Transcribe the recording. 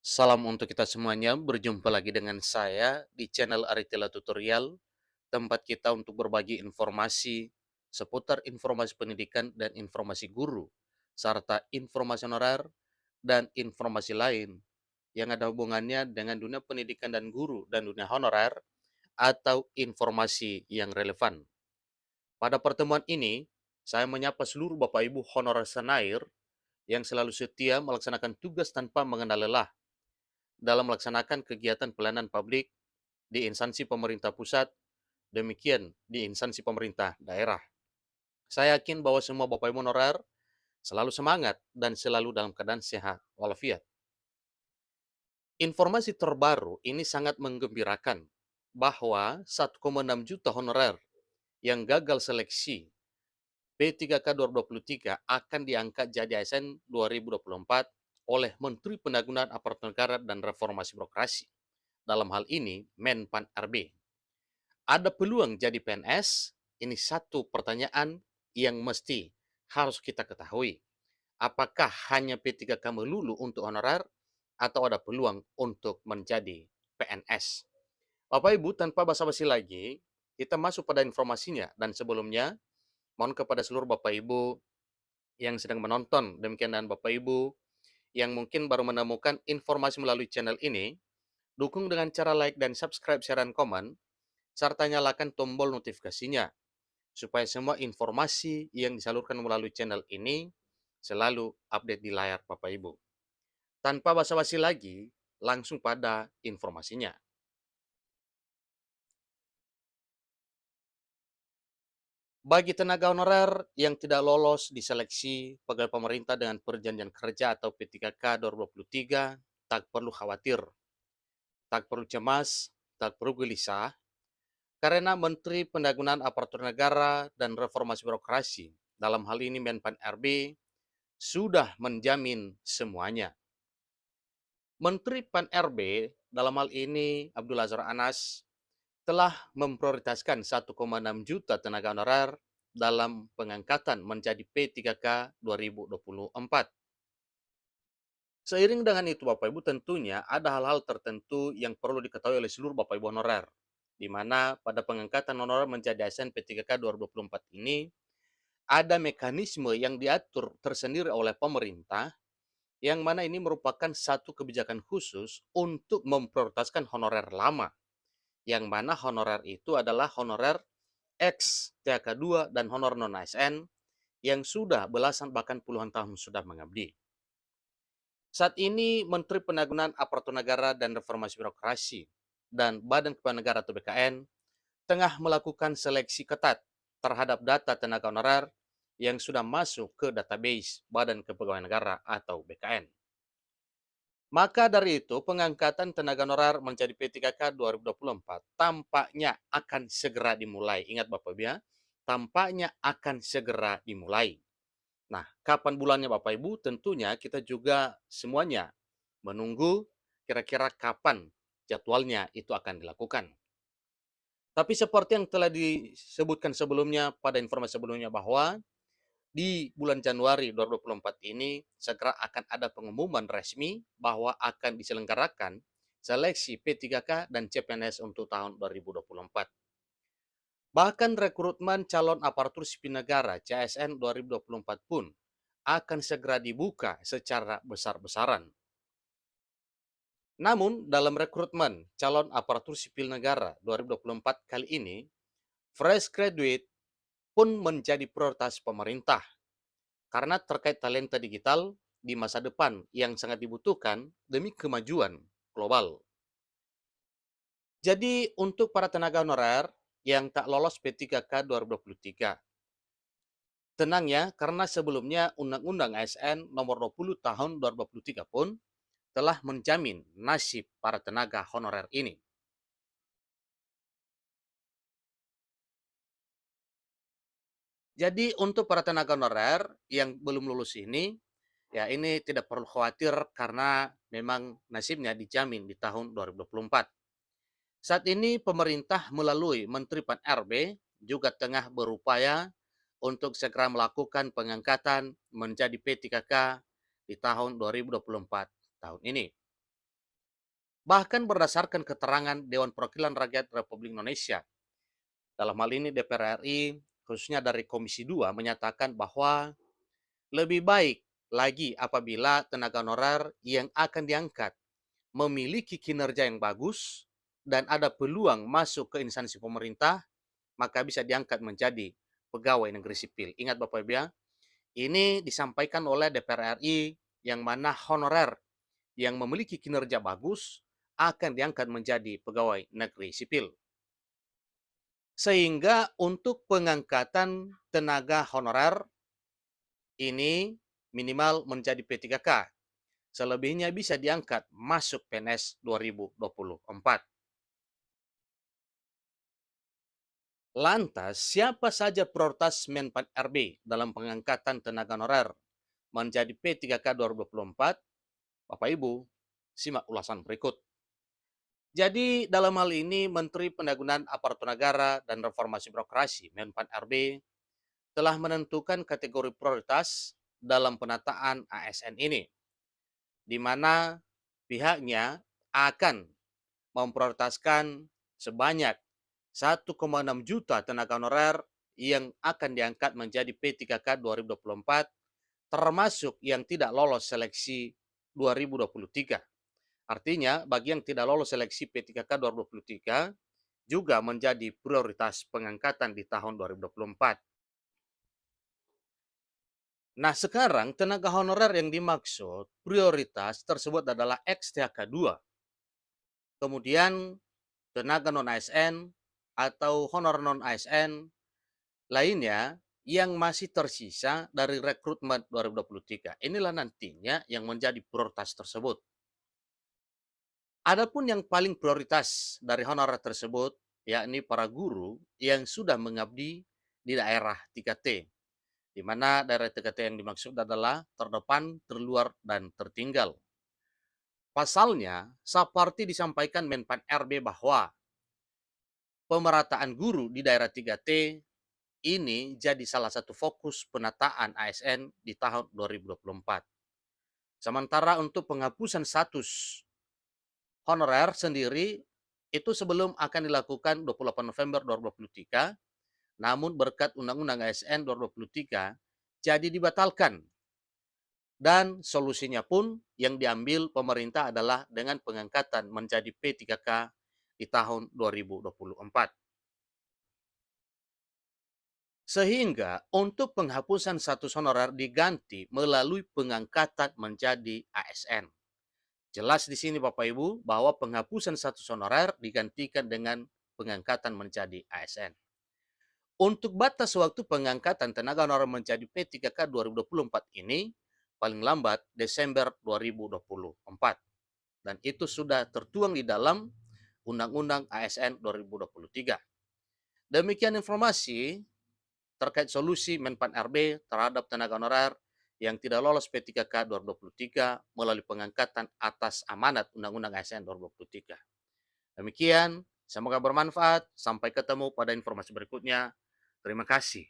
Salam untuk kita semuanya, berjumpa lagi dengan saya di channel Aritila Tutorial, tempat kita untuk berbagi informasi seputar informasi pendidikan dan informasi guru, serta informasi honorer dan informasi lain yang ada hubungannya dengan dunia pendidikan dan guru dan dunia honorer atau informasi yang relevan. Pada pertemuan ini, saya menyapa seluruh Bapak Ibu honorer senair yang selalu setia melaksanakan tugas tanpa mengenal lelah dalam melaksanakan kegiatan pelayanan publik di instansi pemerintah pusat, demikian di instansi pemerintah daerah. Saya yakin bahwa semua Bapak Ibu honorer selalu semangat dan selalu dalam keadaan sehat walafiat. Informasi terbaru ini sangat menggembirakan bahwa 1,6 juta honorer yang gagal seleksi P3K 2023 akan diangkat jadi ASN 2024 oleh Menteri Pendagunan Aparatur Negara dan Reformasi Birokrasi. Dalam hal ini, Menpan RB. Ada peluang jadi PNS? Ini satu pertanyaan yang mesti harus kita ketahui. Apakah hanya P3K melulu untuk honorer atau ada peluang untuk menjadi PNS? Bapak Ibu, tanpa basa-basi lagi, kita masuk pada informasinya. Dan sebelumnya, mohon kepada seluruh Bapak Ibu yang sedang menonton, demikian dan Bapak Ibu yang mungkin baru menemukan informasi melalui channel ini, dukung dengan cara like dan subscribe, share, dan komen, serta nyalakan tombol notifikasinya, supaya semua informasi yang disalurkan melalui channel ini selalu update di layar Bapak Ibu. Tanpa basa-basi lagi, langsung pada informasinya. Bagi tenaga honorer yang tidak lolos diseleksi pegawai pemerintah dengan perjanjian kerja atau P3K 2023, tak perlu khawatir, tak perlu cemas, tak perlu gelisah, karena Menteri Pendagunan Aparatur Negara dan Reformasi Birokrasi, dalam hal ini Menpan RB, sudah menjamin semuanya. Menteri Pan RB, dalam hal ini Abdul Azhar Anas, telah memprioritaskan 1,6 juta tenaga honorer dalam pengangkatan menjadi P3K 2024. Seiring dengan itu Bapak Ibu, tentunya ada hal-hal tertentu yang perlu diketahui oleh seluruh Bapak Ibu honorer, di mana pada pengangkatan honorer menjadi ASN P3K 2024 ini ada mekanisme yang diatur tersendiri oleh pemerintah, yang mana ini merupakan satu kebijakan khusus untuk memprioritaskan honorer lama, yang mana honorer itu adalah honorer X, THK2, dan honor non-ASN yang sudah belasan bahkan puluhan tahun sudah mengabdi. Saat ini Menteri Pendagunan Aparatur Negara dan Reformasi Birokrasi dan Badan Kepegawaian Negara atau BKN tengah melakukan seleksi ketat terhadap data tenaga honorer yang sudah masuk ke database Badan Kepegawaian Negara atau BKN. Maka dari itu, pengangkatan tenaga honorer menjadi P3K 2024 tampaknya akan segera dimulai. Ingat Bapak Ibu ya, tampaknya akan segera dimulai. Nah, kapan bulannya Bapak Ibu? Tentunya kita juga semuanya menunggu kira-kira kapan jadwalnya itu akan dilakukan. Tapi seperti yang telah disebutkan sebelumnya pada informasi sebelumnya bahwa di bulan Januari 2024 ini segera akan ada pengumuman resmi bahwa akan diselenggarakan seleksi P3K dan CPNS untuk tahun 2024. Bahkan rekrutmen calon aparatur sipil negara CASN 2024 pun akan segera dibuka secara besar-besaran. Namun, dalam rekrutmen calon aparatur sipil negara 2024 kali ini, fresh graduate pun menjadi prioritas pemerintah karena terkait talenta digital di masa depan yang sangat dibutuhkan demi kemajuan global. Jadi, untuk para tenaga honorer yang tak lolos P3K 2023, tenang ya, karena sebelumnya Undang-Undang ASN nomor 20 tahun 2023 pun telah menjamin nasib para tenaga honorer ini. Jadi untuk para tenaga honorer yang belum lulus ini, ya ini tidak perlu khawatir karena memang nasibnya dijamin di tahun 2024. Saat ini pemerintah melalui Menteri Pan RB juga tengah berupaya untuk segera melakukan pengangkatan menjadi P3K di tahun 2024 tahun ini. Bahkan berdasarkan keterangan Dewan Perwakilan Rakyat Republik Indonesia, dalam hal ini DPR RI, khususnya dari Komisi 2, menyatakan bahwa lebih baik lagi apabila tenaga honorer yang akan diangkat memiliki kinerja yang bagus dan ada peluang masuk ke instansi pemerintah, maka bisa diangkat menjadi pegawai negeri sipil. Ingat Bapak Ibu ya, ini disampaikan oleh DPR RI yang mana honorer yang memiliki kinerja bagus akan diangkat menjadi pegawai negeri sipil. Sehingga untuk pengangkatan tenaga honorer ini minimal menjadi P3K. Selebihnya bisa diangkat masuk PNS 2024. Lantas, siapa saja prioritas Menpan RB dalam pengangkatan tenaga honorer menjadi P3K 2024? Bapak Ibu, simak ulasan berikut. Jadi dalam hal ini Menteri Pendayagunaan Aparatur Negara dan Reformasi Birokrasi Menpan RB telah menentukan kategori prioritas dalam penataan ASN ini, di mana pihaknya akan memprioritaskan sebanyak 1,6 juta tenaga honorer yang akan diangkat menjadi P3K 2024, termasuk yang tidak lolos seleksi 2023. Artinya, bagi yang tidak lolos seleksi P3K 2023 juga menjadi prioritas pengangkatan di tahun 2024. Nah, sekarang tenaga honorer yang dimaksud prioritas tersebut adalah ex-THK 2. Kemudian tenaga non-ASN atau honor non-ASN lainnya yang masih tersisa dari rekrutmen 2023. Inilah nantinya yang menjadi prioritas tersebut. Adapun yang paling prioritas dari honorer tersebut, yakni para guru yang sudah mengabdi di daerah 3T, di mana daerah 3T yang dimaksud adalah terdepan, terluar, dan tertinggal. Pasalnya, seperti disampaikan Menpan RB bahwa pemerataan guru di daerah 3T ini jadi salah satu fokus penataan ASN di tahun 2024. Sementara untuk penghapusan status honorer sendiri itu sebelum akan dilakukan 28 November 2023, namun berkat Undang-Undang ASN 2023 jadi dibatalkan. Dan solusinya pun yang diambil pemerintah adalah dengan pengangkatan menjadi P3K di tahun 2024. Sehingga untuk penghapusan status honorer diganti melalui pengangkatan menjadi ASN. Jelas di sini Bapak Ibu bahwa penghapusan status honorer digantikan dengan pengangkatan menjadi ASN. Untuk batas waktu pengangkatan tenaga honorer menjadi P3K 2024 ini paling lambat Desember 2024. Dan itu sudah tertuang di dalam Undang-Undang ASN 2023. Demikian informasi terkait solusi Menpan RB terhadap tenaga honorer yang tidak lolos P3K 2023 melalui pengangkatan atas amanat Undang-Undang ASN 2023. Demikian, semoga bermanfaat. Sampai ketemu pada informasi berikutnya. Terima kasih.